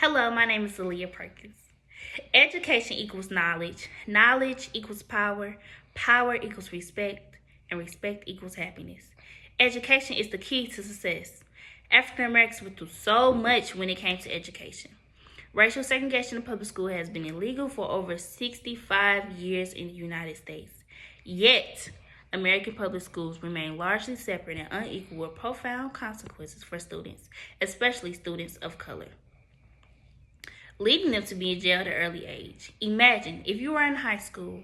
Hello, my name is Aaliyah Perkins. Education equals knowledge. Knowledge equals power. Power equals respect. And respect equals happiness. Education is the key to success. African Americans went through so much when it came to education. Racial segregation in public school has been illegal for over 65 years in the United States. Yet, American public schools remain largely separate and unequal with profound consequences for students, especially students of color, leading them to be in jail at an early age. Imagine if you were in high school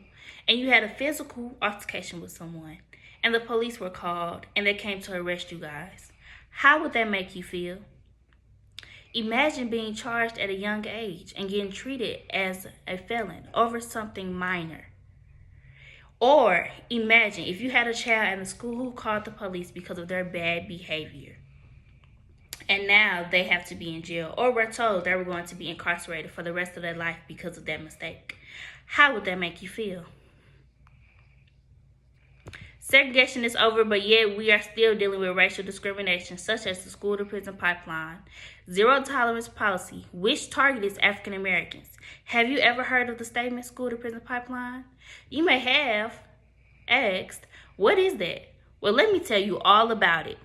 and you had a physical altercation with someone and the police were called and they came to arrest you guys. How would that make you feel? Imagine being charged at a young age and getting treated as a felon over something minor. Or imagine if you had a child in the school who called the police because of their bad behavior, and now they have to be in jail, or were told they were going to be incarcerated for the rest of their life because of that mistake. How would that make you feel? Segregation is over, but yet we are still dealing with racial discrimination, such as the school-to-prison pipeline, zero-tolerance policy, which targets African Americans. Have you ever heard of the statement school-to-prison pipeline? You may have asked, what is that? Well, let me tell you all about it.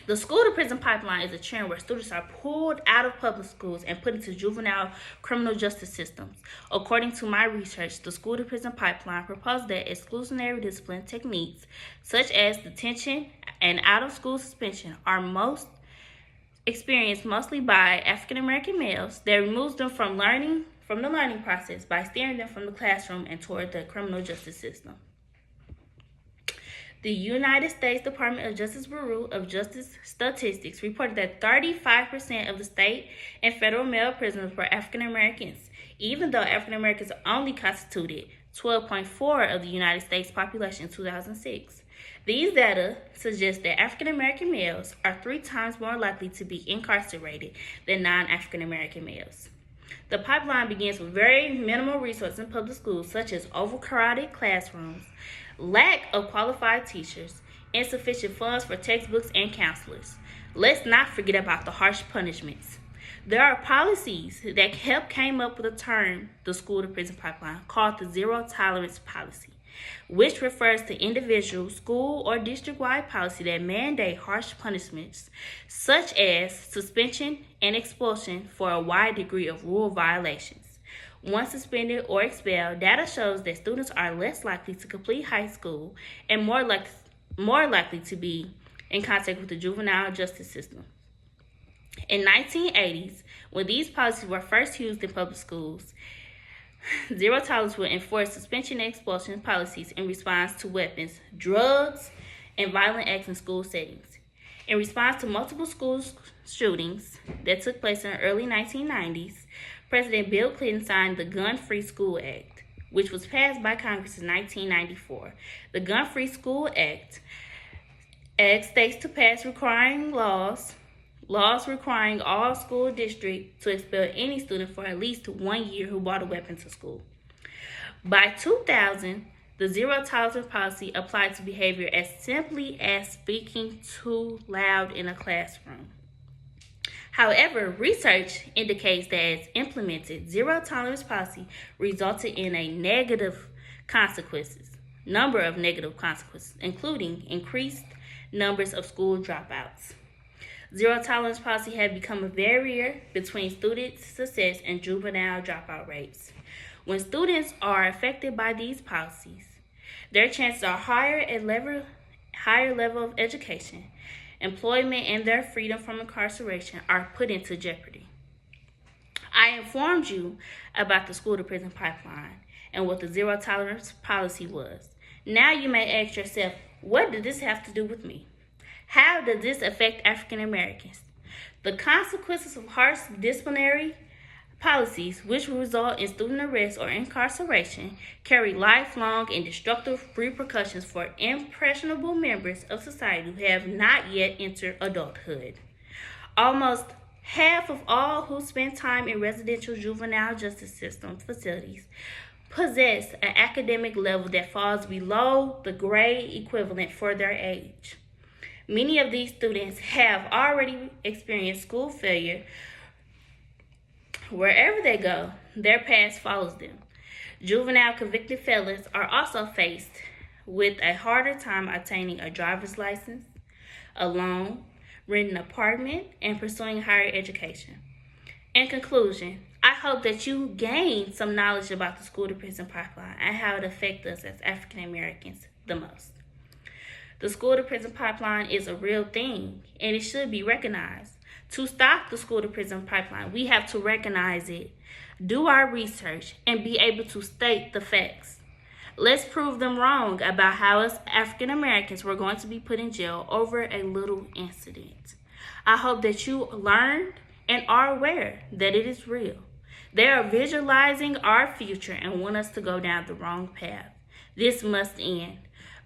The school-to-prison pipeline is a trend where students are pulled out of public schools and put into juvenile criminal justice systems. According to my research, the school-to-prison pipeline proposes that exclusionary discipline techniques, such as detention and out-of-school suspension, are most experienced mostly by African American males that removes them from the learning process by steering them from the classroom and toward the criminal justice system. The United States Department of Justice Bureau of Justice Statistics reported that 35% of the state and federal male prisoners were African Americans, even though African Americans only constituted 12.4% of the United States population in 2006. These data suggest that African American males are 3 times more likely to be incarcerated than non-African American males. The pipeline begins with very minimal resources in public schools, such as overcrowded classrooms, lack of qualified teachers, insufficient funds for textbooks and counselors. Let's not forget about the harsh punishments. There are policies that came up with a term, the school-to-prison pipeline, called the zero-tolerance policy, which refers to individual, school, or district-wide policy that mandate harsh punishments, such as suspension and expulsion for a wide degree of rule violations. Once suspended or expelled, data shows that students are less likely to complete high school and more likely to be in contact with the juvenile justice system. In 1980s, when these policies were first used in public schools, zero tolerance would enforce suspension and expulsion policies in response to weapons, drugs, and violent acts in school settings. In response to multiple school shootings that took place in the early 1990s, President Bill Clinton signed the Gun-Free School Act, which was passed by Congress in 1994. The Gun-Free School Act asks states to pass requiring laws requiring all school districts to expel any student for at least 1 year who brought a weapon to school. By 2000, the zero-tolerance policy applied to behavior as simply as speaking too loud in a classroom. However, research indicates that as implemented, zero-tolerance policy resulted in a number of negative consequences, including increased numbers of school dropouts. Zero-tolerance policy has become a barrier between student success and juvenile dropout rates. When students are affected by these policies, their chances are higher level of education, employment, and their freedom from incarceration are put into jeopardy. I informed you about the school-to-prison pipeline and what the zero-tolerance policy was. Now you may ask yourself, what does this have to do with me? How does this affect African Americans? The consequences of harsh disciplinary policies, which will result in student arrest or incarceration, carry lifelong and destructive repercussions for impressionable members of society who have not yet entered adulthood. Almost half of all who spend time in residential juvenile justice system facilities possess an academic level that falls below the grade equivalent for their age. Many of these students have already experienced school failure Wherever they go, their past follows them. Juvenile convicted felons are also faced with a harder time obtaining a driver's license, a loan, renting an apartment, and pursuing higher education. In conclusion, I hope that you gain some knowledge about the school to prison pipeline and how it affects us as African Americans the most. The school to prison pipeline is a real thing and it should be recognized. To stop the school to prison pipeline, we have to recognize it, do our research, and be able to state the facts. Let's prove them wrong about how us African Americans were going to be put in jail over a little incident. I hope that you learned and are aware that it is real. They are visualizing our future and want us to go down the wrong path. This must end.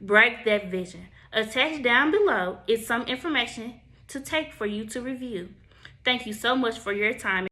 Break that vision. Attached down below is some information to take for you to review. Thank you so much for your time.